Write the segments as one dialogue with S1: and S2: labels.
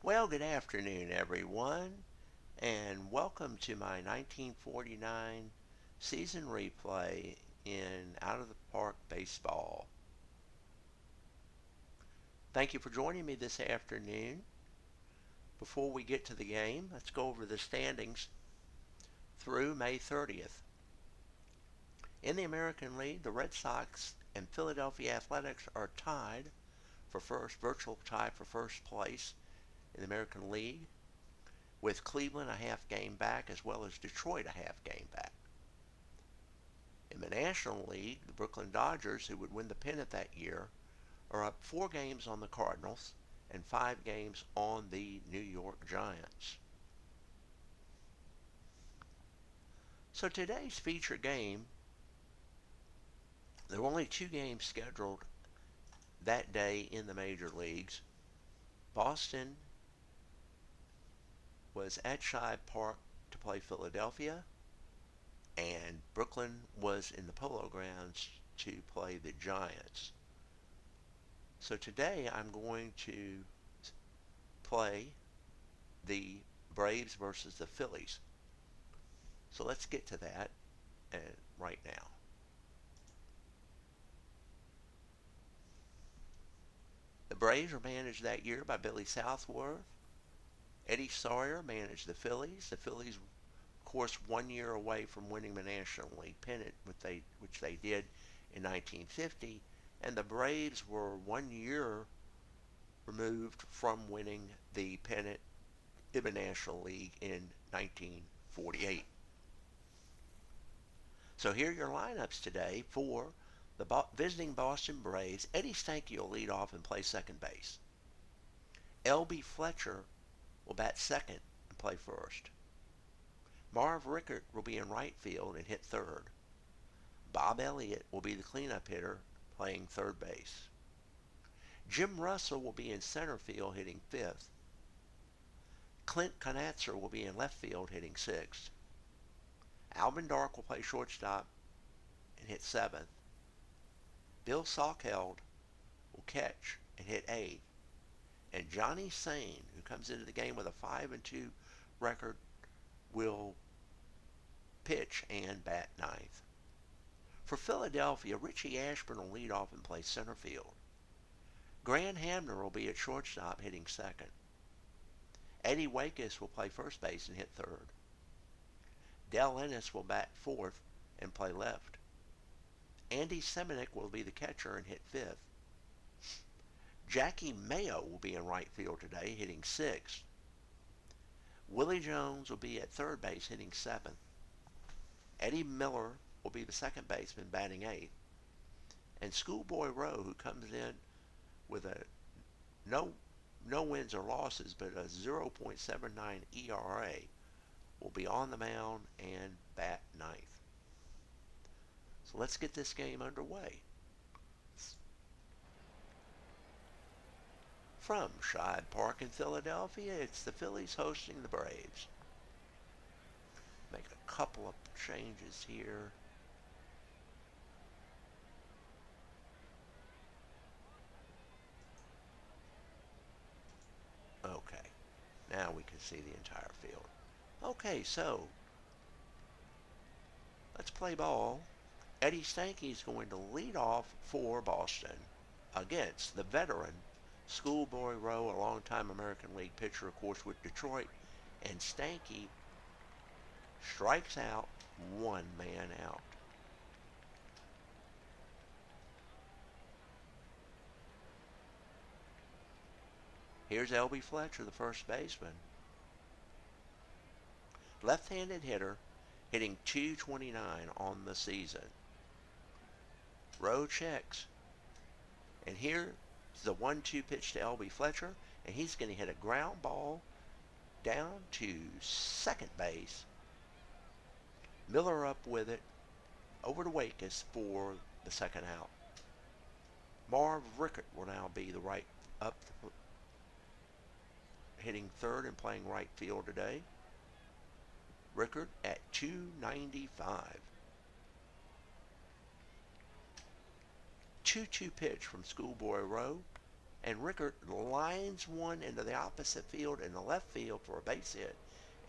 S1: Well, good afternoon, everyone, and welcome to my 1949 season replay in Out of the Park Baseball. Thank you for joining me this afternoon. Before we get to the game, let's go over the standings through May 30th. In the American League, the Red Sox and Philadelphia Athletics are tied for virtual tie for first place in the American League, with Cleveland a half game back as well as Detroit a half game back. In the National League, the Brooklyn Dodgers, who would win the pennant that year, are up 4 games on the Cardinals and 5 games on the New York Giants. So today's feature game, there were only 2 games scheduled that day in the major leagues. Boston was at Shibe Park to play Philadelphia, and Brooklyn was in the Polo Grounds to play the Giants. So today I'm going to play the Braves versus the Phillies. So let's get to that right now. The Braves were managed that year by Billy Southworth. Eddie Sawyer managed the Phillies. The Phillies, of course, 1 year away from winning the National League pennant, which they did in 1950. And the Braves were 1 year removed from winning the pennant in the National League in 1948. So here are your lineups today for the visiting Boston Braves. Eddie Stanky will lead off and play second base. L.B. Fletcher will bat second and play first. Marv Rickert will be in right field and hit third. Bob Elliott will be the cleanup hitter playing third base. Jim Russell will be in center field hitting fifth. Clint Conatzer will be in left field hitting sixth. Alvin Dark will play shortstop and hit seventh. Bill Salkeld will catch and hit eighth. And Johnny Sain, who comes into the game with a 5-2 record, will pitch and bat ninth. For Philadelphia, Richie Ashburn will lead off and play center field. Grant Hamner will be at shortstop hitting second. Eddie Wakus will play first base and hit third. Del Ennis will bat fourth and play left. Andy Semenuk will be the catcher and hit fifth. Jackie Mayo will be in right field today hitting sixth. Willie Jones will be at third base hitting seventh. Eddie Miller will be the second baseman batting eighth. And Schoolboy Rowe, who comes in with a no wins or losses, but a 0.79 ERA, will be on the mound and bat ninth. So let's get this game underway. From Shibe Park in Philadelphia, it's the Phillies hosting the Braves. Make a couple of changes here. Okay, now we can see the entire field. Okay, so let's play ball. Eddie Stanky is going to lead off for Boston against the veteran Schoolboy Rowe, a longtime American League pitcher, of course, with Detroit. And Stanky strikes out, 1 man out. Here's L.B. Fletcher, the first baseman. Left-handed hitter, hitting .229 on the season. Rowe checks. And here's the 1-2 pitch to L.B. Fletcher, and he's going to hit a ground ball down to second base. Miller up with it over to Wakus for the second out. Marv Rickert will now be the right up, hitting third and playing right field today. Rickert at .295. 2-2 pitch from Schoolboy Rowe, and Rickard lines one into the opposite field in the left field for a base hit.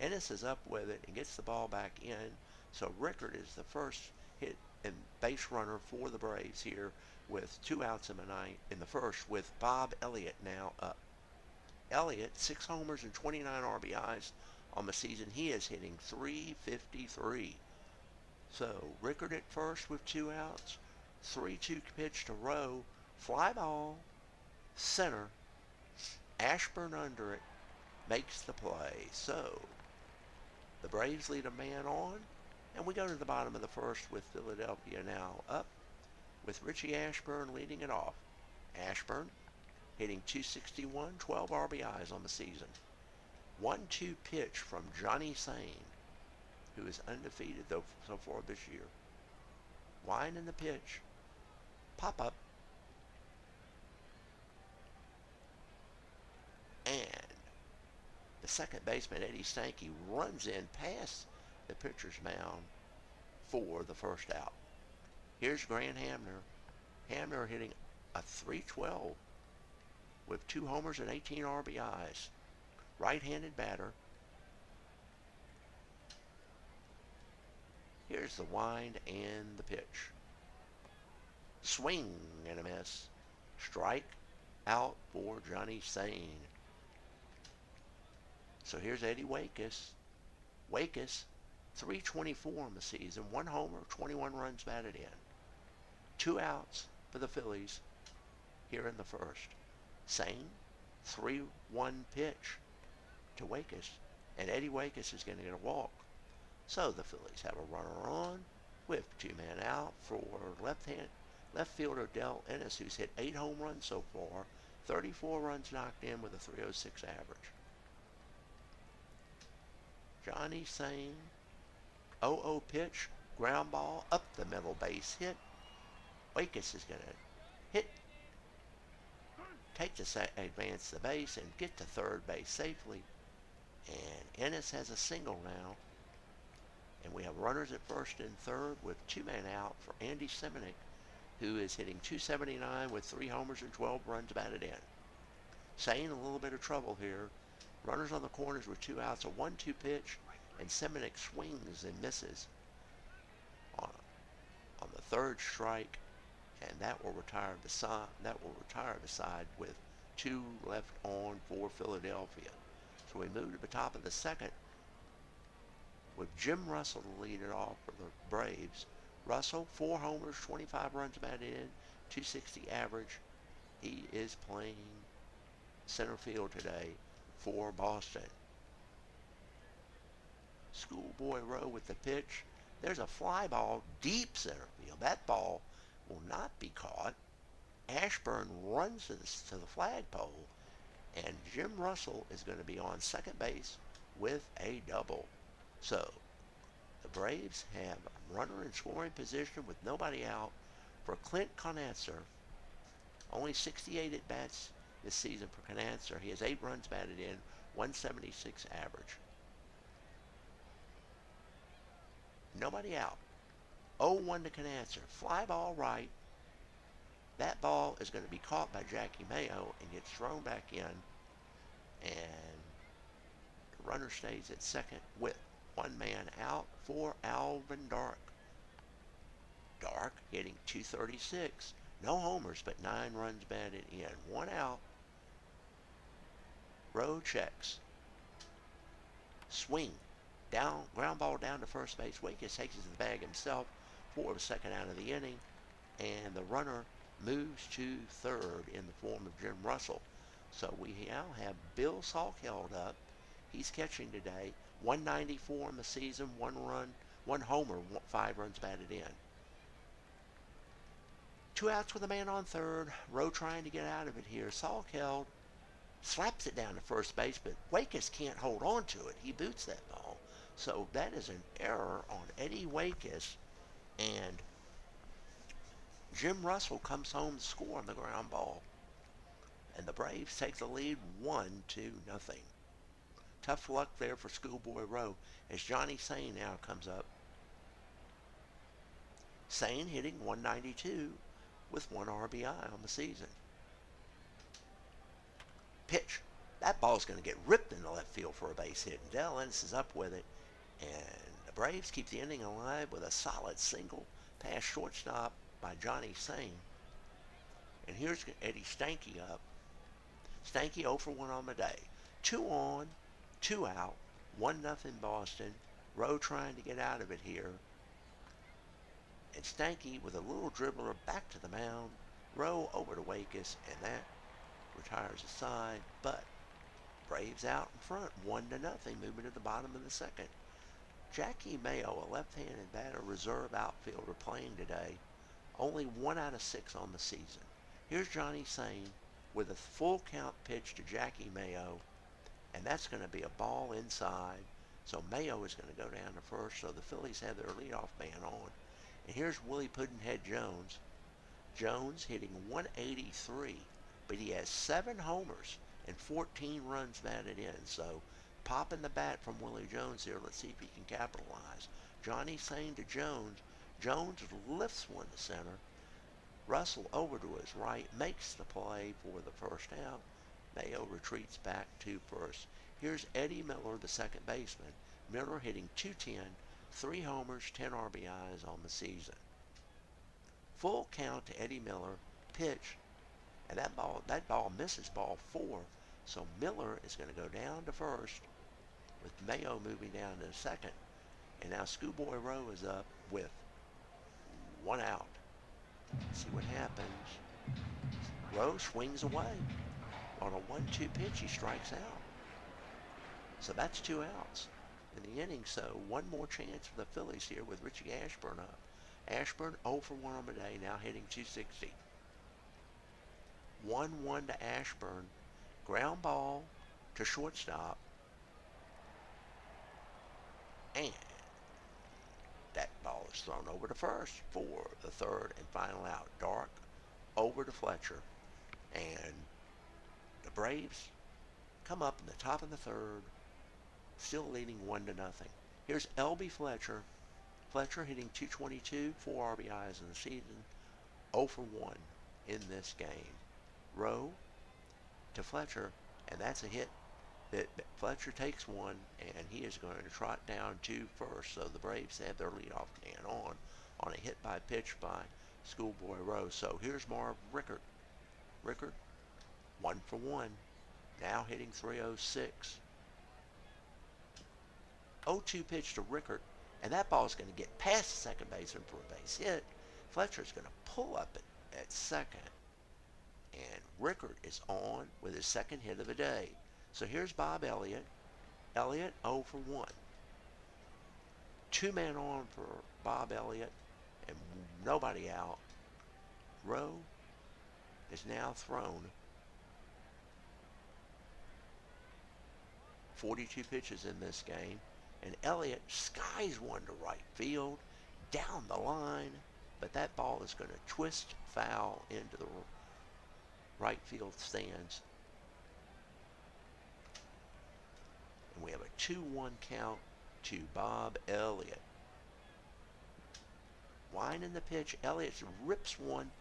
S1: Ennis is up with it and gets the ball back in. So Rickard is the first hit and base runner for the Braves here with 2 outs in the ninth in the first, with Bob Elliott now up. Elliott, 6 homers and 29 RBIs on the season. He is hitting .353. So Rickard at first with 2 outs. 3-2 pitch to Rowe. Fly ball. Center. Ashburn under it. Makes the play. So the Braves lead a man on. And we go to the bottom of the first with Philadelphia now up, with Richie Ashburn leading it off. Ashburn hitting .261, 12 RBIs on the season. 1-2 pitch from Johnny Sain, who is undefeated though so far this year. Line in the pitch. Pop up. And the second baseman, Eddie Stanky, runs in past the pitcher's mound for the first out. Here's Grant Hamner. Hamner hitting a .312 with 2 homers and 18 RBIs. Right-handed batter. Here's the wind and the pitch. Swing and a miss. Strike out for Johnny Sain. So here's Eddie Waitkus. Waitkus, .324 in the season. 1 homer, 21 runs batted in. 2 outs for the Phillies here in the first. Sain, 3-1 pitch to Waitkus. And Eddie Waitkus is going to get a walk. So the Phillies have a runner on with 2 men out for left fielder Del Ennis, who's hit 8 home runs so far, 34 runs knocked in with a .306 average. Johnny Sain, 0-0 pitch, ground ball, up the middle base hit. Waitkus is going to hit, take the advance the base, and get to third base safely. And Ennis has a single now. And we have runners at first and third with 2 men out for Andy Semenick, who is hitting .279 with 3 homers and 12 runs batted in. Sain a little bit of trouble here. Runners on the corners with 2 outs, a 1-2 pitch, and Semenick swings and misses on the third strike, and that will retire the side with 2 left on for Philadelphia. So we move to the top of the second with Jim Russell to lead it off for the Braves. Russell, 4 homers, 25 runs batted in, .260 average. He is playing center field today for Boston. Schoolboy Rowe with the pitch. There's a fly ball deep center field. That ball will not be caught. Ashburn runs to the flagpole, and Jim Russell is going to be on second base with a double. So the Braves have a runner in scoring position with nobody out for Clint Conatser. Only 68 at-bats this season for Conatser. He has 8 runs batted in, 176 average. Nobody out. 0-1 to Conatser. Fly ball right. That ball is going to be caught by Jackie Mayo and gets thrown back in. And the runner stays at second with 1 man out for Alvin Dark. Dark hitting .236. No homers, but 9 runs batted in. 1 out. Rowe checks. Swing. Down, ground ball down to first base. Waitkus takes it to the bag himself for the second out of the inning. And the runner moves to third in the form of Jim Russell. So we now have Bill Salk held up. He's catching today. 194 in the season, 1 homer, 5 runs batted in. 2 outs with a man on third. Rowe trying to get out of it here. Salk held, slaps it down to first base, but Waitkus can't hold on to it. He boots that ball. So that is an error on Eddie Waitkus, and Jim Russell comes home to score on the ground ball. And the Braves take the lead 1-0. Tough luck there for Schoolboy Rowe as Johnny Sain now comes up. Sain hitting .192 with 1 RBI on the season. Pitch. That ball's going to get ripped into left field for a base hit. And Dell Ennis is up with it. And the Braves keep the inning alive with a solid single past shortstop by Johnny Sain. And here's Eddie Stanky up. Stanky 0 for 1 on the day. 2 on, 2 out, 1-0 Boston. Rowe trying to get out of it here. And Stanky with a little dribbler back to the mound. Rowe over to Wakis, and that retires the side. But Braves out in front, 1-0, moving to the bottom of the second. Jackie Mayo, a left-handed batter, reserve outfielder playing today. Only 1 out of 6 on the season. Here's Johnny Sain with a full count pitch to Jackie Mayo, and that's going to be a ball inside. So Mayo is going to go down to first, so the Phillies have their leadoff man on. And here's Willie Puddinhead Jones. Jones hitting 183, but he has 7 homers and 14 runs batted in. So popping the bat from Willie Jones here. Let's see if he can capitalize. Johnny Sain to Jones. Jones lifts one to center. Russell over to his right, makes the play for the first out. Mayo retreats back to first. Here's Eddie Miller, the second baseman. Miller hitting .210, 3 homers, 10 RBIs on the season. Full count to Eddie Miller, pitch, and that ball misses ball 4. So Miller is going to go down to first with Mayo moving down to second. And now Schoolboy Rowe is up with 1 out. See what happens. Rowe swings away. On a 1-2 pitch, he strikes out. So that's 2 outs in the inning. So one more chance for the Phillies here with Richie Ashburn up. Ashburn 0 for 1 on the day, now hitting .260. 1-1 to Ashburn. Ground ball to shortstop. And that ball is thrown over to first for the third and final out. Dark over to Fletcher. And the Braves come up in the top of the third, still leading 1-0. Here's L.B. Fletcher. Fletcher hitting .222, 4 RBIs in the season, 0 for 1 in this game. Rowe to Fletcher, and that's a hit that Fletcher takes one, and he is going to trot down to first. So the Braves have their leadoff man on a hit by pitch by Schoolboy Rowe. So here's Marv Rickert. Rickert, 1 for 1, now hitting .306. 0-2 pitch to Rickert, and that ball is going to get past the second baseman for a base hit. Fletcher's going to pull up at second, and Rickert is on with his second hit of the day. So here's Bob Elliott. Elliott 0 for 1. 2-man on for Bob Elliott, and nobody out. Rowe is now thrown 42 pitches in this game, and Elliott skies one to right field, down the line, but that ball is going to twist foul into the right field stands. And we have a 2-1 count to Bob Elliott. Winding the pitch, Elliott rips one,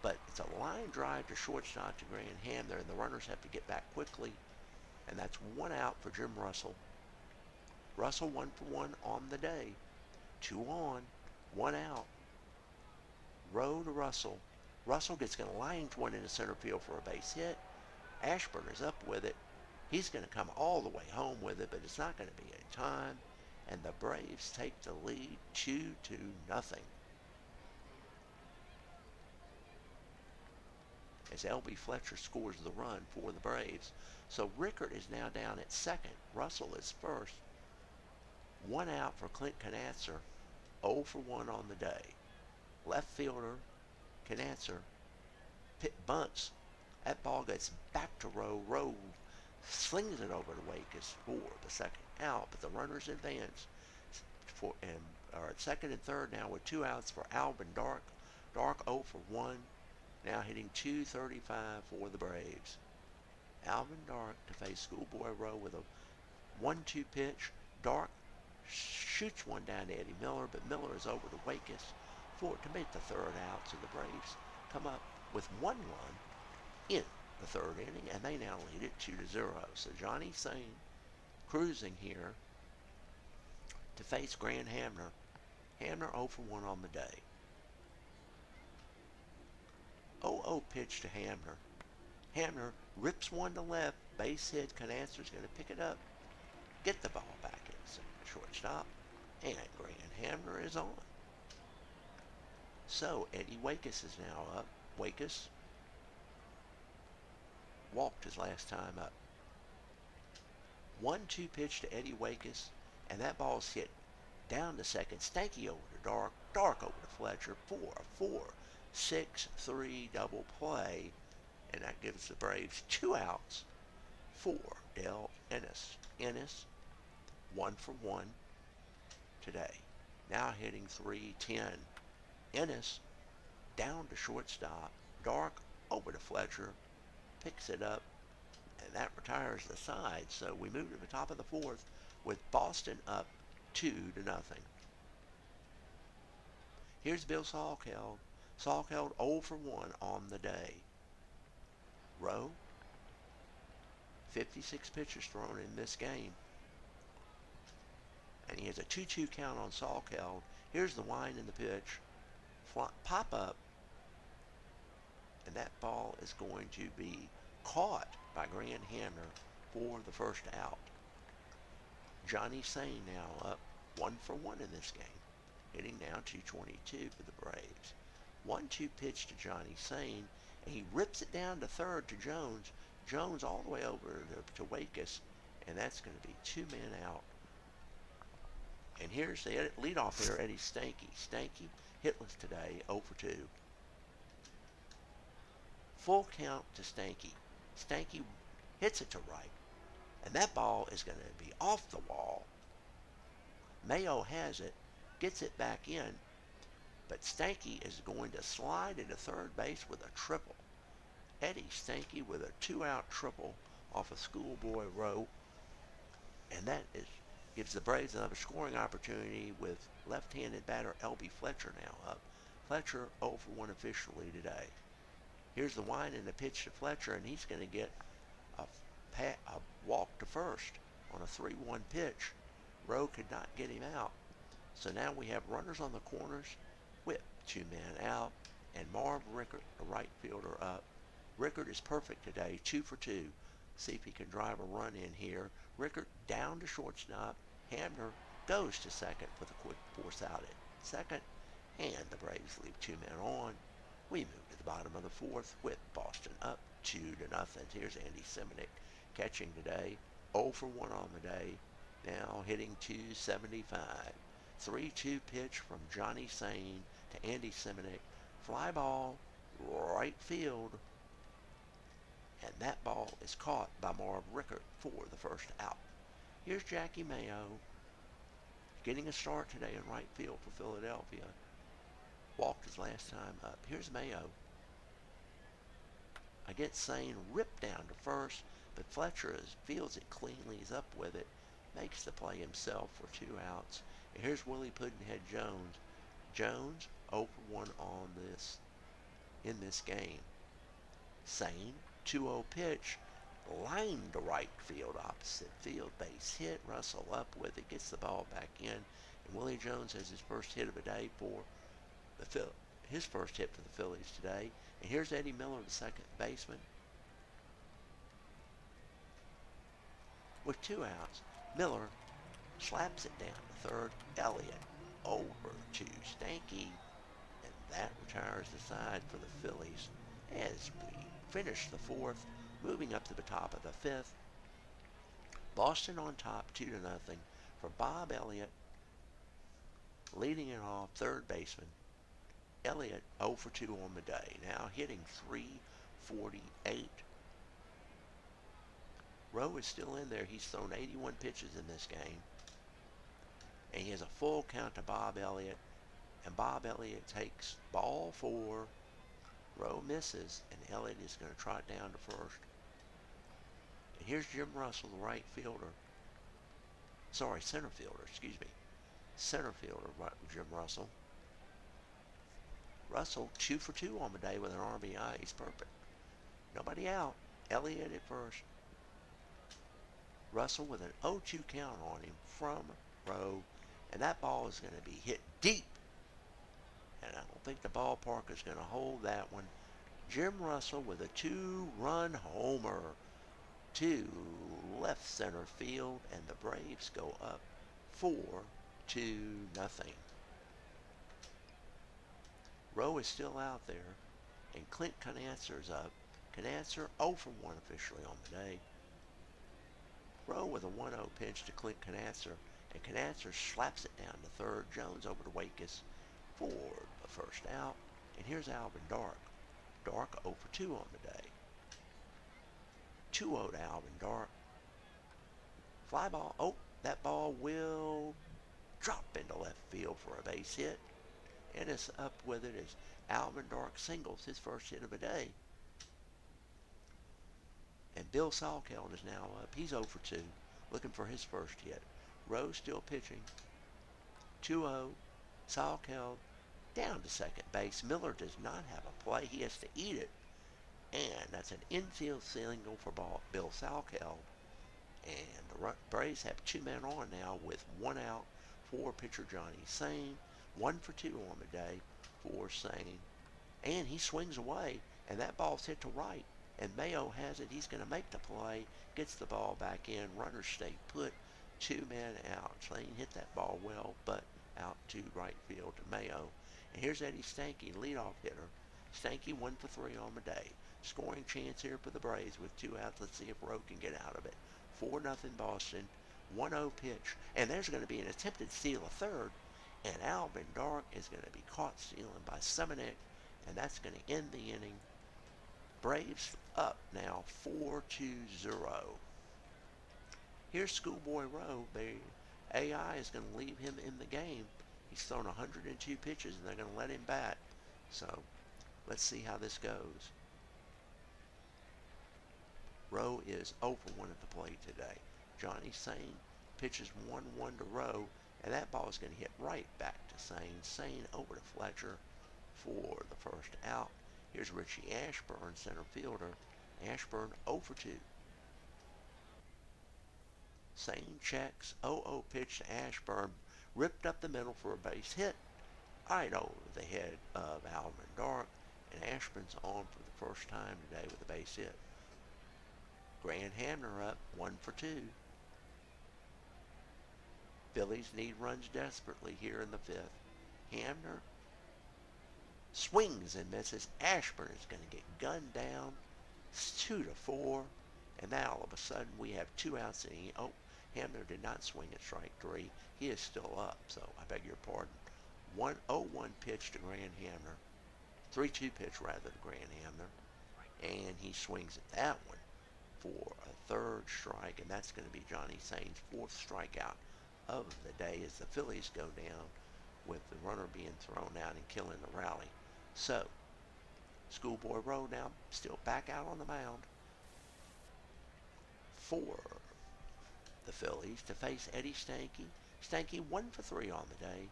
S1: but it's a line drive to shortstop to Graham there, and the runners have to get back quickly. And that's 1 out for Jim Russell. Russell 1 for 1 on the day. 2 on, 1 out. Rowe to Russell. Russell gets going to line one into center field for a base hit. Ashburn is up with it. He's going to come all the way home with it, but it's not going to be in time. And the Braves take the lead 2-0. As L.B. Fletcher scores the run for the Braves. So Rickert is now down at second. Russell is first. 1 out for Clint Canatzer. 0 for 1 on the day. Left fielder Canatzer bunts. That ball gets back to Rowe. Rowe slings it over to Wakis for the second out, but the runners advance and are at second and third now with 2 outs for Alvin Dark. Dark 0 for 1, now hitting .235 for the Braves. Alvin Dark to face Schoolboy Rowe with a 1-2 pitch. Dark shoots one down to Eddie Miller, but Miller is over to Wakis to make the third out, so the Braves come up with 1 run in the third inning, and they now lead it 2-0. So Johnny Sain cruising here to face Grant Hamner. Hamner 0 for 1 on the day. 0-0 pitch to Hamner. Hamner rips one to left. Base hit. Canancer's going to pick it up. Get the ball back in shortstop. And Grant Hamner is on. So Eddie Wakus is now up. Wakus walked his last time up. 1-2 pitch to Eddie Wakus, and that ball's hit down to second. Stanky over to Dark. Dark over to Fletcher. 4-4-6-3 double play, and that gives the Braves 2 outs for Dale Ennis. Ennis 1 for 1 today. Now hitting .310. Ennis down to shortstop. Dark over to Fletcher. Picks it up, and that retires the side. So we move to the top of the fourth with Boston up 2-0. Here's Bill Salkeld. Salkeld 0 for 1 on the day. Rowe, 56 pitches thrown in this game. And he has a 2-2 count on Salkeld. Here's the wind in the pitch. Pop up. And that ball is going to be caught by Grant Hamner for the first out. Johnny Sain now up 1 for 1 in this game. Hitting now .222 for the Braves. 1-2 pitch to Johnny Sain, and he rips it down to third to Jones. Jones all the way over to Wakus, and that's going to be 2 men out. And here's the leadoff hitter, Eddie Stanky. Stanky hitless today, 0 for 2. Full count to Stanky. Stanky hits it to right, and that ball is going to be off the wall. Mayo has it, gets it back in, but Stanky is going to slide into third base with a triple. Eddie Stanky with a 2-out triple off of Schoolboy Rowe, and that gives the Braves another scoring opportunity with left-handed batter L.B. Fletcher now up. Fletcher 0 for 1 officially today. Here's the wind and the pitch to Fletcher, and he's going to get a walk to first on a 3-1 pitch. Rowe could not get him out. So now we have runners on the corners, Whip 2 men out, and Marv Rickert, the right fielder, up. Rickert is perfect today, 2 for 2. See if he can drive a run in here. Rickert down to shortstop. Hamner goes to second with a quick force out at second, and the Braves leave 2 men on. We move to the bottom of the fourth with Boston up 2-0. Here's Andy Seminick catching today, 0 for 1 on the day. Now hitting .275. 3-2 pitch from Johnny Sain to Andy Seminick. Fly ball, right field. And that ball is caught by Marv Rickert for the first out. Here's Jackie Mayo getting a start today in right field for Philadelphia. Walked his last time up. Here's Mayo. Against Sain, ripped down to first, but Fletcher fields it cleanly. He's up with it. Makes the play himself for 2 outs. And here's Willie Puddinhead Jones. Jones 0 for 1 on in this game. Sain 2-0 pitch, lined to right field, opposite field, base hit. Russell up with it, gets the ball back in, and Willie Jones has his first hit of the day for his first hit for the Phillies today. And here's Eddie Miller, the second baseman, with 2 outs. Miller slaps it down to third. Elliott over to Stanky, and that retires the side for the Phillies as we finish the fourth, moving up to the top of the fifth. Boston on top 2-0 for Bob Elliott, leading it off, third baseman. Elliott 0 for 2 on the day, now hitting .348. Rowe is still in there. He's thrown 81 pitches in this game. And he has a full count to Bob Elliott. And Bob Elliott takes ball 4. Rowe misses, and Elliott is going to trot down to first. And here's Jim Russell, the right fielder. Center fielder, excuse me. Center fielder, Jim Russell. Russell 2 for 2 on the day with an RBI. He's perfect. Nobody out. Elliott at first. Russell with an 0-2 count on him from Rowe. And that ball is going to be hit deep. And I don't think the ballpark is going to hold that one. Jim Russell with a 2-run homer to left center field. And the Braves go up 4-0. Rowe is still out there. And Clint Canancer's up. Canancer 0 for 1 officially on the day. Rowe with a 1-0 pitch to Clint Canancer, and Canancer slaps it down to third. Jones over to Wakes for the first out. And here's Alvin Dark. Dark 0 for 2 on the day. 2-0 to Alvin Dark. Fly ball. Oh, that ball will drop into left field for a base hit. And it's up with it as Alvin Dark singles his first hit of the day. And Bill Salkeld is now up. He's 0 for 2, looking for his first hit. Rowe still pitching. 2-0. Salkeld down to second base. Miller does not have a play. He has to eat it. And that's an infield single for Bill Salkeld. And the Braves have 2 men on now with 1 out for pitcher Johnny Sain. 1 for 2 on the day for Sain. And he swings away, and that ball's hit to right. And Mayo has it. He's going to make the play. Gets the ball back in. Runners stay put. 2 men out. Sain hit that ball well, but out to right field to Mayo. And here's Eddie Stanky, leadoff hitter. Stanky 1 for 3 on the day. Scoring chance here for the Braves with 2 outs. Let's see if Rowe can get out of it. 4-0 Boston. 1-0 pitch. And there's going to be an attempted steal of third. And Alvin Dark is going to be caught stealing by Semenuk. And that's going to end the inning. Braves up now 4-0. Here's Schoolboy Rowe. AI is going to leave him in the game. He's thrown 102 pitches and they're going to let him bat. So let's see how this goes. Rowe is 0 for 1 at the plate today. Johnny Sain pitches 1-1 to Rowe, and that ball is going to hit right back to Sain. Sain over to Fletcher for the first out. Here's Richie Ashburn, center fielder. Ashburn 0 for 2. Sain checks. 0-0 pitch to Ashburn. Ripped up the middle for a base hit. Right over the head of Alvin Dark. And Ashburn's on for the first time today with a base hit. Grant Hamner up 1 for 2. Phillies need runs desperately here in the 5th. Hamner swings and misses. Ashburn is going to get gunned down. It's 2-4. And now all of a sudden we have 2 outs. Hamner did not swing at strike 3. He is still up, so I beg your pardon. 1-0-1 pitch to Grant Hamner. 3-2 pitch rather to Grant Hamner. And he swings at that one for a 3rd strike. And that's going to be Johnny Sain's 4th strikeout of the day as the Phillies go down with the runner being thrown out and killing the rally. So, Schoolboy Rowe now still back out on the mound for the Phillies to face Eddie Stanky. Stanky 1 for 3 on the day.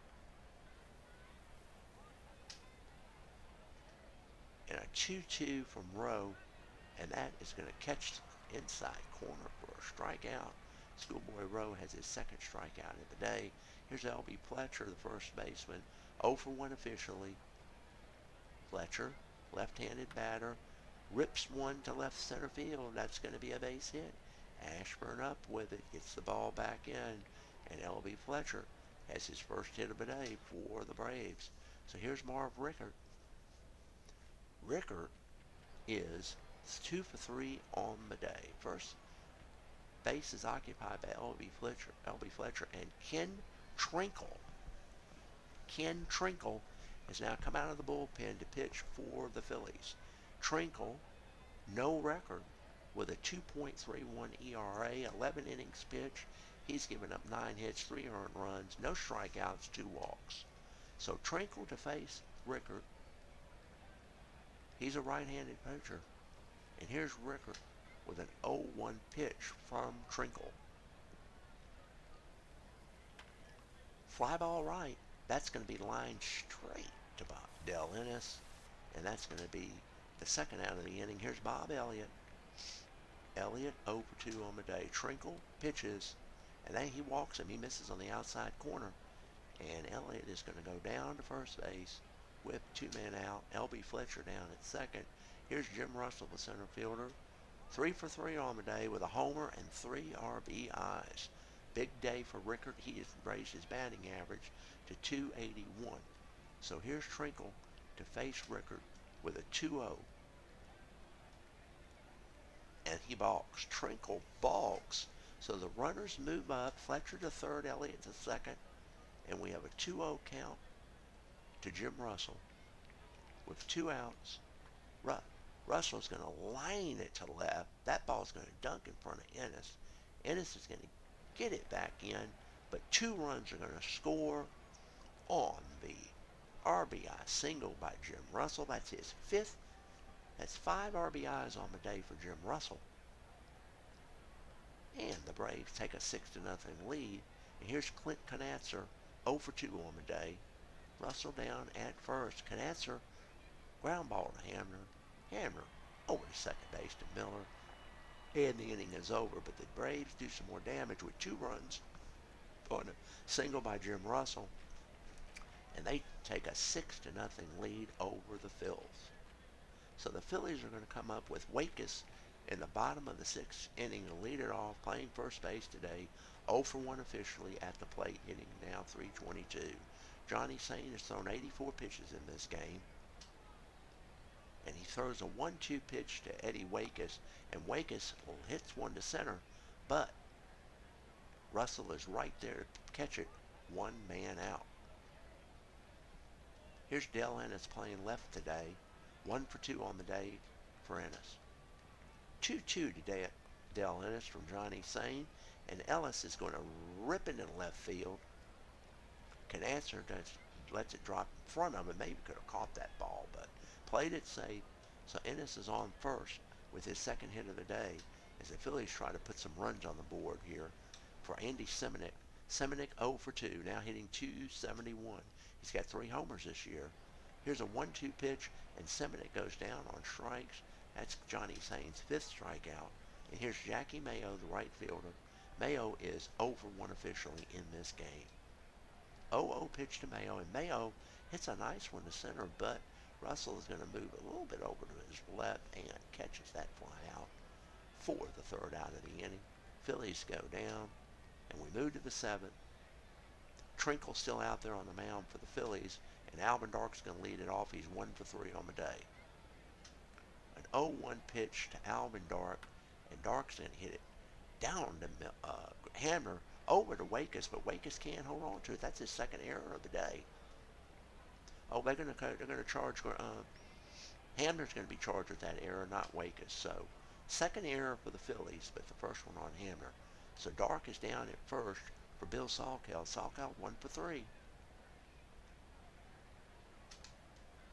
S1: And a 2-2 from Rowe, and that is going to catch inside corner for a strikeout. Schoolboy Rowe has his 2nd strikeout of the day. Here's L.B. Fletcher, the first baseman. 0 for 1 officially. Fletcher, left-handed batter, rips one to left center field. That's going to be a base hit. Ashburn up with it, gets the ball back in, and L.B. Fletcher has his first hit of the day for the Braves. So here's Marv Rickert. Rickert is 2 for 3 on the day. First base is occupied by L.B. Fletcher and Ken Trinkle. Ken Trinkle has now come out of the bullpen to pitch for the Phillies. Trinkle, no record, with a 2.31 ERA, 11 innings pitched. He's given up 9 hits, 3 earned runs, no strikeouts, 2 walks. So Trinkle to face Rickert. He's a right-handed pitcher. And here's Rickert with an 0-1 pitch from Trinkle. Fly ball right. That's going to be lined straight to Del Ennis. And that's going to be the 2nd out of the inning. Here's Bob Elliott. Elliott 0 for 2 on the day. Trinkle pitches, and then he walks him. He misses on the outside corner. And Elliott is going to go down to first base with 2 men out. L.B. Fletcher down at second. Here's Jim Russell, the center fielder. 3 for 3 on the day with a homer and 3 RBIs. Big day for Rickard. He has raised his batting average to 281. So here's Trinkle to face Rickard with a 2-0. And he balks. Trinkle balks. So the runners move up. Fletcher to third, Elliott to second. And we have a 2-0 count to Jim Russell with 2 outs. Russell's going to line it to left. That ball's going to dunk in front of Ennis. Ennis is going to get it back in, but 2 runs are going to score on the RBI single by Jim Russell. That's his 5th. That's 5 RBIs on the day for Jim Russell. And the Braves take a 6-0 lead. And here's Clint Canatzer, 0 for 2 on the day. Russell down at first. Canatzer, ground ball to Hamner over to second base to Miller. And the inning is over, but the Braves do some more damage with 2 runs on a single by Jim Russell. And they take a 6-0 lead over the Phillies. So the Phillies are going to come up with Wakus in the bottom of the 6th inning to lead it off, playing first base today. 0 for 1 officially at the plate, hitting now .322. Johnny Sain has thrown 84 pitches in this game. And he throws a 1-2 pitch to Eddie Wakus, and Wakus hits one to center, but Russell is right there to catch it, 1 man out. Here's Dale Ennis playing left today, 1 for 2 on the day for Ennis. 2-2 to Dale Ennis from Johnny Sain, and Ellis is going to rip it in left field. Canatzer lets it drop in front of him. Maybe could have caught that ball, but played it safe. So Ennis is on first with his 2nd hit of the day as the Phillies try to put some runs on the board here for Andy Seminick. Seminick 0 for 2, now hitting .271. He's got 3 homers this year. Here's a 1-2 pitch, and Seminick goes down on strikes. That's Johnny Sain's 5th strikeout. And here's Jackie Mayo, the right fielder. Mayo is 0 for 1 officially in this game. 0-0 pitch to Mayo, and Mayo hits a nice one to center, but Russell is going to move a little bit over to his left and catches that fly out for the 3rd out of the inning. Phillies go down, and we move to the 7th. Trinkle's still out there on the mound for the Phillies, and Alvin Dark's going to lead it off. He's 1 for 3 on the day. An 0-1 pitch to Alvin Dark, and Dark's going to hit it down to Hamner over to Wakus, but Wakus can't hold on to it. That's his 2nd error of the day. Oh, they're going to charge. Hamner's going to be charged with that error, not Wakus. So 2nd error for the Phillies, but the first one on Hamner. So Dark is down at first for Bill Salkeld. Salkeld 1 for 3.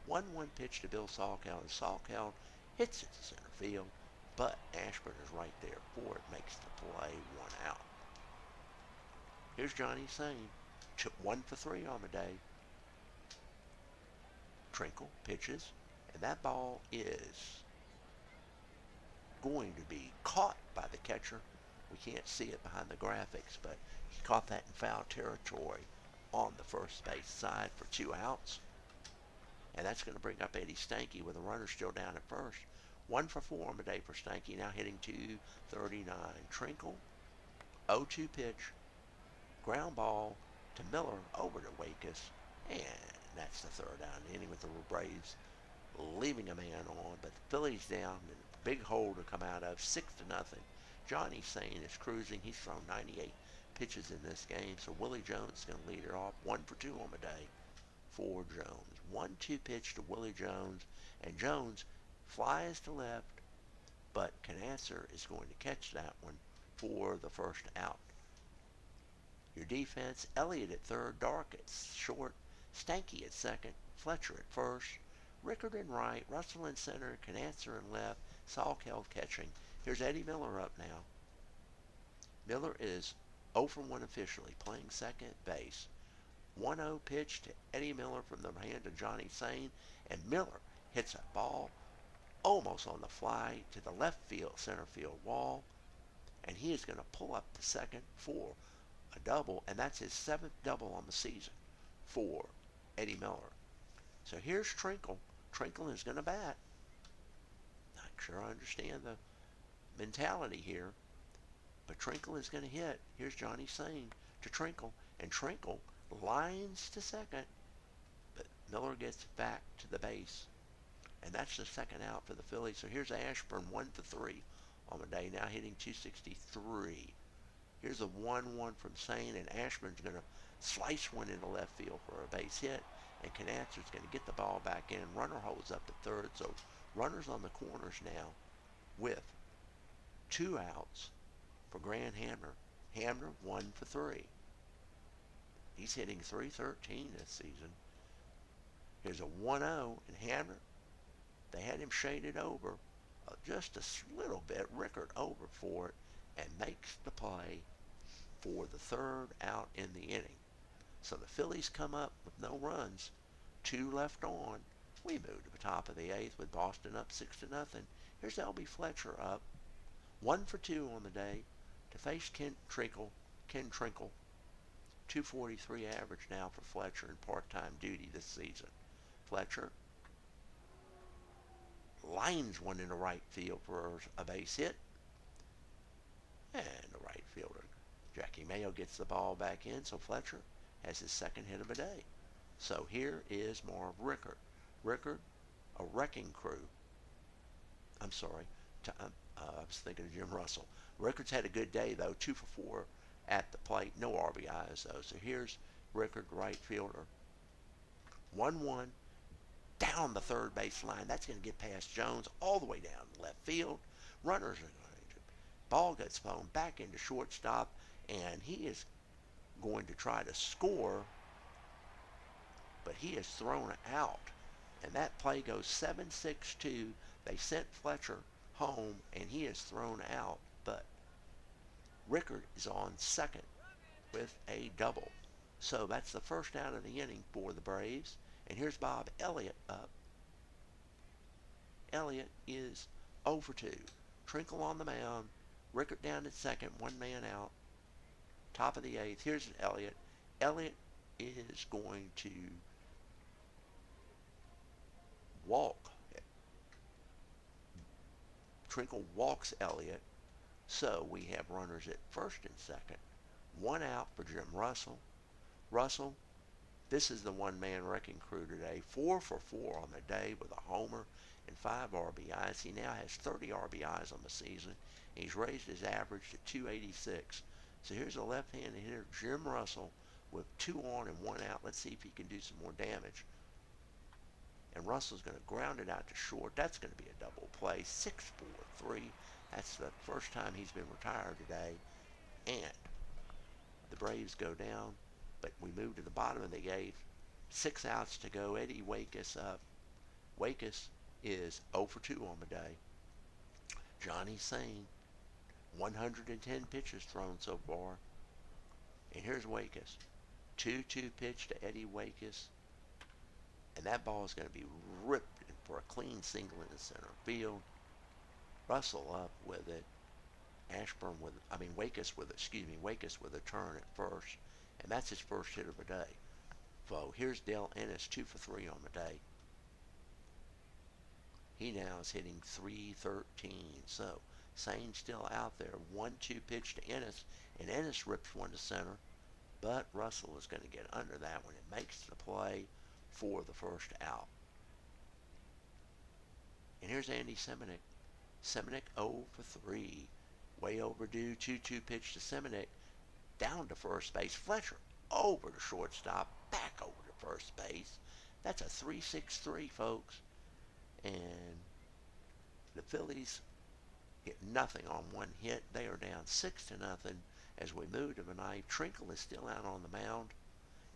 S1: 1-1 pitch to Bill Salkeld, and Salkeld hits it to center field, but Ashburn is right there for it, makes the play, 1 out. Here's Johnny Sain, 1 for 3 on the day. Trinkle pitches, and that ball is going to be caught by the catcher. We can't see it behind the graphics, but he caught that in foul territory on the first base side for 2 outs. And that's going to bring up Eddie Stanky with a runner still down at first. 1 for 4 on the day for Stanky, now hitting .239. Trinkle, 0-2 pitch, ground ball to Miller over to Wakus, and that's the 3rd out of the inning with the Braves leaving a man on, but the Phillies down in a big hole to come out of, 6-0. Johnny Sain is cruising. He's thrown 98 pitches in this game, so Willie Jones is going to lead it off. 1 for 2 on the day for Jones. 1-2 pitch to Willie Jones, and Jones flies to left, but Canatzer is going to catch that one for the 1st out. Your defense, Elliott at 3rd, Dark at short, Stanky at 2nd, Fletcher at 1st, Rickard in right, Russell in center, Canatzer in left, Salkeld catching. Here's Eddie Miller up now. Miller is 0 for 1 officially, playing second base. 1-0 pitch to Eddie Miller from the hand of Johnny Sain, and Miller hits a ball almost on the fly to the left field, center field wall, and he is going to pull up to second for a double, and that's his 7th double on the season for Eddie Miller. So here's Trinkle. Trinkle is going to bat. Not sure I understand the mentality here, but Trinkle is going to hit. Here's Johnny Sain to Trinkle, and Trinkle lines to second, but Miller gets back to the base, and that's the second out for the Phillies. So here's Ashburn, 1 for 3 on the day, now hitting 263. Here's a 1-1 from Sain, and Ashburn's going to slice one into left field for a base hit, and Knatzer's going to get the ball back in. Runner holds up to third, so runners on the corners now with 2 outs for Grant Hamner. Hamner 1 for 3. He's hitting .313 this season. Here's a 1-0, and Hamner, they had him shaded over just a little bit. Rickard over for it and makes the play for the 3rd out in the inning. So the Phillies come up with no runs, 2 left on. We move to the top of the 8th with Boston up 6-0. Here's L.B. Fletcher up 1 for 2 on the day to face Ken Trinkle. 243 average now for Fletcher in part-time duty this season. Fletcher lines one into right field for a base hit, and the right fielder Jackie Mayo gets the ball back in, so Fletcher has his 2nd hit of the day. So here is Marv Rickard. Rickard, a wrecking crew. I'm sorry, I was thinking of Jim Russell. Rickard's had a good day, though, 2 for 4 at the plate. No RBIs, though. So here's Rickard, right fielder. 1-1 down the third base line. That's going to get past Jones all the way down to left field. Runners are going to. Ball gets thrown back into shortstop, and he is going to try to score, but he is thrown out. And that play goes 7-6-2. They sent Fletcher home, and he is thrown out, but Rickard is on second with a double. So that's the first out of the inning for the Braves. And here's Bob Elliott up. Elliott is 0 for 2. Trinkle on the mound. Rickard down at second, 1 man out. Top of the 8th. Here's Elliott. Elliott is going to walk. Trinkle walks Elliott. So we have runners at first and second. 1 out for Jim Russell. Russell, this is the one-man wrecking crew today. 4 for 4 on the day with a homer and 5 RBIs. He now has 30 RBIs on the season. He's raised his average to 286. So here's a left-handed hitter, Jim Russell, with 2 on and 1 out. Let's see if he can do some more damage. And Russell's going to ground it out to short. That's going to be a double play. 6-4-3. That's the first time he's been retired today. And the Braves go down, but we move to the bottom of the 8th. 6 outs to go. Eddie Wakus up. Wakus is 0 for 2 on the day. Johnny Sain, 110 pitches thrown so far. And here's Wakus. 2-2 pitch to Eddie Wakus. And that ball is going to be ripped for a clean single in the center field. Russell up with it. Wakus with a turn at first. And that's his first hit of the day. So here's Dale Ennis, 2 for 3 on the day. He now is hitting .313. So Sain's still out there. 1-2 pitch to Ennis. And Ennis rips one to center. But Russell is going to get under that one. It makes the play for the first out. And here's Andy Semenuk. Semenuk 0 for 3. Way overdue. 2-2 pitch to Semenuk. Down to first base. Fletcher over to shortstop. Back over to first base. That's a 3-6-3, folks. And the Phillies get nothing on 1 hit. They are down 6-0 as we move to the ninth. Trinkle is still out on the mound.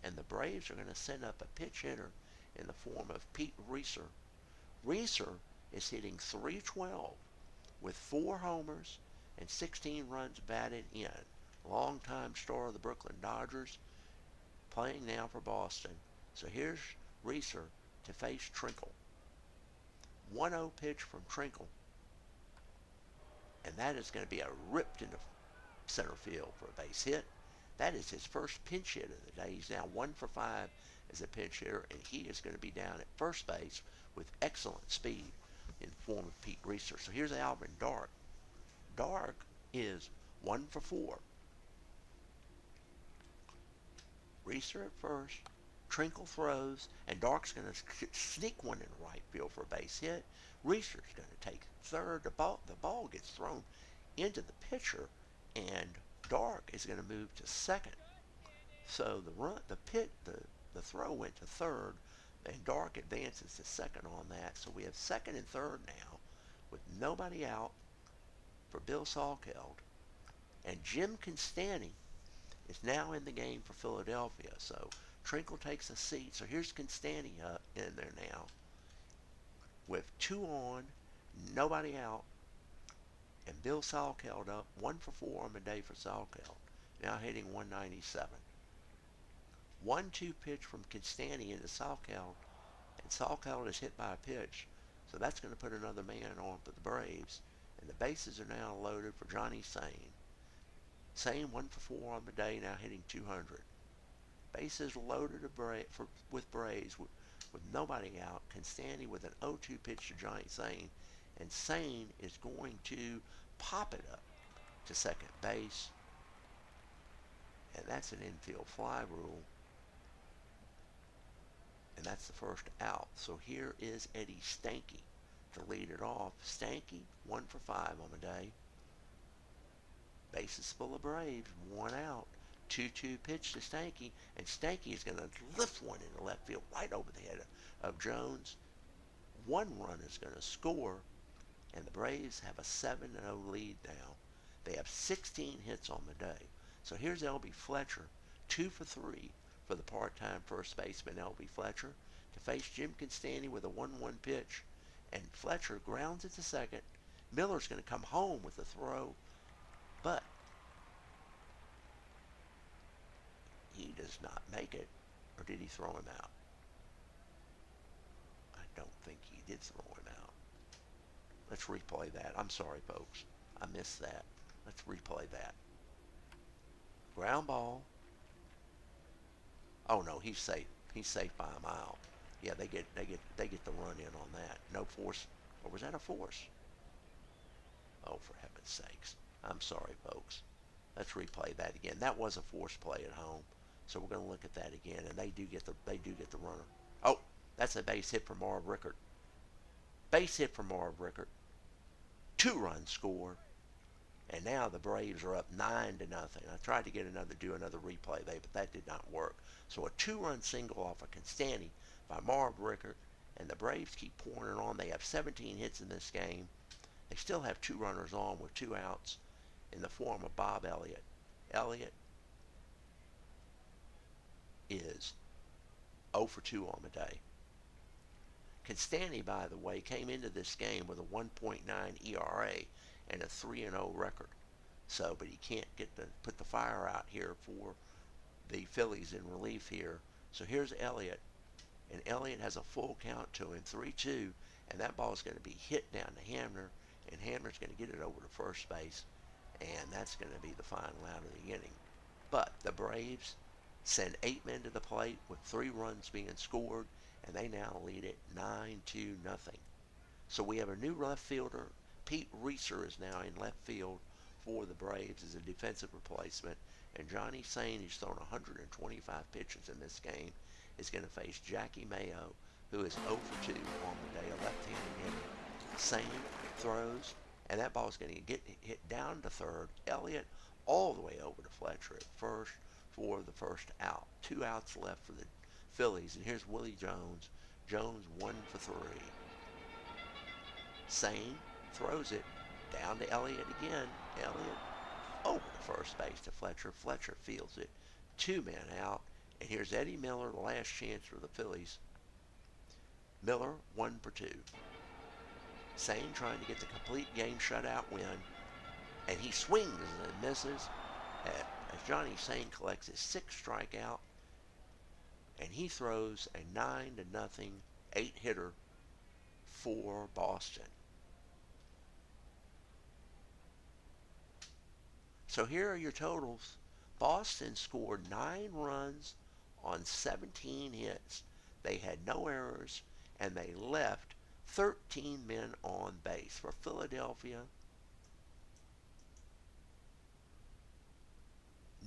S1: And the Braves are going to send up a pitch hitter in the form of Pete Reeser. Reeser is hitting .312 with 4 homers and 16 runs batted in. Longtime star of the Brooklyn Dodgers, playing now for Boston. So here's Reeser to face Trinkle. 1-0 pitch from Trinkle, and that is going to be a ripped into center field for a base hit. That is his first pinch hit of the day. He's now 1 for 5 as a pinch hitter, and he is going to be down at first base with excellent speed in the form of Pete Reeser. So here's Alvin Dark. Dark is 1 for 4. Reeser at first, Trinkle throws, and Dark's going to sneak one in right field for a base hit. Reeser's going to take third. The ball gets thrown into the pitcher, and Dark is going to move to second. So the throw went to third, and Dark advances to second on that. So we have second and third now, with nobody out for Bill Salkeld, and Jim Constanti is now in the game for Philadelphia. So Trinkle takes a seat. So here's Constanti in there now with 2 on, nobody out, and Bill Salkeld up 1 for 4 on the day for Salkeld, now hitting 197. 1-2 pitch from Constanti into Salkeld, and Salkeld is hit by a pitch. So that's going to put another man on for the Braves, and the bases are now loaded for Johnny Sain. Sain 1 for 4 on the day, now hitting 200. Bases loaded with Braves with nobody out. Constanti with an 0-2 pitch to Johnny Sain, and Sain is going to pop it up to second base, and that's an infield fly rule, and that's the first out. So here is Eddie Stanky to lead it off. Stanky 1 for 5 on the day. Bases full of Braves, 1 out. 2-2 pitch to Stanky, and Stanky is going to lift one into left field right over the head of Jones. 1 run is going to score, and the Braves have a 7-0 lead now. They have 16 hits on the day. So here's L.B. Fletcher, 2 for 3 for the part-time first baseman L.B. Fletcher to face Jim Constanti with a 1-1 pitch, and Fletcher grounds it to second. Miller's going to come home with a throw, but he does not make it. Or did he throw him out? I don't think he did throw him out. Let's replay that. I'm sorry, folks. I missed that. Let's replay that. Ground ball. Oh no, he's safe. He's safe by a mile. Yeah, they get the run in on that. No force. Or was that a force? Oh, for heaven's sakes. I'm sorry, folks. Let's replay that again. That was a force play at home. So we're going to look at that again, and they do get the runner. Oh, that's a base hit for Marv Rickert. Base hit for Marv Rickert. 2 runs scored, and now the Braves are up 9-0. I tried to do another replay there, but that did not work. So a 2-run single off of Constanti by Marv Rickert, and the Braves keep pouring it on. They have 17 hits in this game. They still have 2 runners on with 2 outs in the form of Bob Elliott. Elliott is 0 for 2 on the day. Constanti, by the way, came into this game with a 1.9 ERA and a 3-0 record. So, but he can't put the fire out here for the Phillies in relief here. So here's Elliott, and Elliott has a full count to him, 3-2, and that ball is going to be hit down to Hamner, and Hamner's going to get it over to first base, and that's going to be the final out of the inning. But the Braves send 8 men to the plate with 3 runs being scored, and they now lead it 9-0. So we have a new left fielder. Pete Reeser is now in left field for the Braves as a defensive replacement, and Johnny Sain, who's thrown 125 pitches in this game, is going to face Jackie Mayo, who is 0 for 2 on the day, a left-handed hitter. Sain throws, and that ball is going to get hit down to third. Elliott all the way over to Fletcher at first for the first out. 2 outs left for the Phillies, and here's Willie Jones. Jones 1 for 3. Sain throws it down to Elliott again. Elliott over to first base to Fletcher. Fletcher fields it. 2 men out, and here's Eddie Miller, the last chance for the Phillies. Miller 1 for 2. Sain trying to get the complete game shutout win, and he swings and misses as Johnny Sain collects his 6th strikeout, and he throws a 9-0 8-hitter for Boston. So here are your totals. Boston scored 9 runs on 17 hits. They had no errors, and they left 13 men on base. For Philadelphia,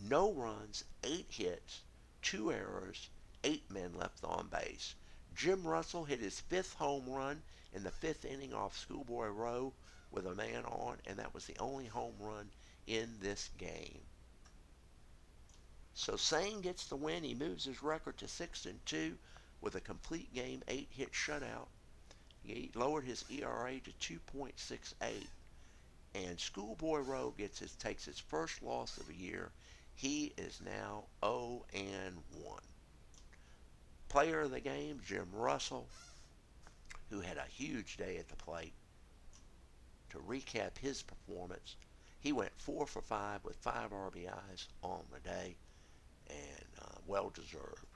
S1: no runs, 8 hits, 2 errors, 8 men left on base. Jim Russell hit his 5th home run in the 5th inning off Schoolboy Rowe with a man on, and that was the only home run in this game. So Sain gets the win. He moves his record to 6-2 with a complete game, 8-hit shutout. He lowered his ERA to 2.68. And Schoolboy Rowe takes his first loss of the year. He is now 0-1. Player of the game, Jim Russell, who had a huge day at the plate. To recap his performance, he went 4 for 5 with 5 RBIs on the day, and well deserved.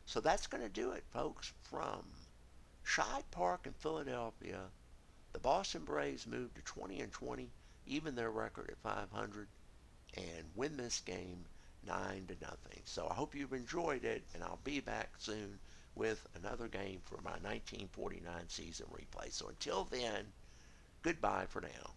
S1: So that's going to do it, folks. From Shibe Park in Philadelphia, the Boston Braves moved to 20-20, even their record at 500, and win this game 9-0. So I hope you've enjoyed it, and I'll be back soon with another game for my 1949 season replay. So until then, goodbye for now.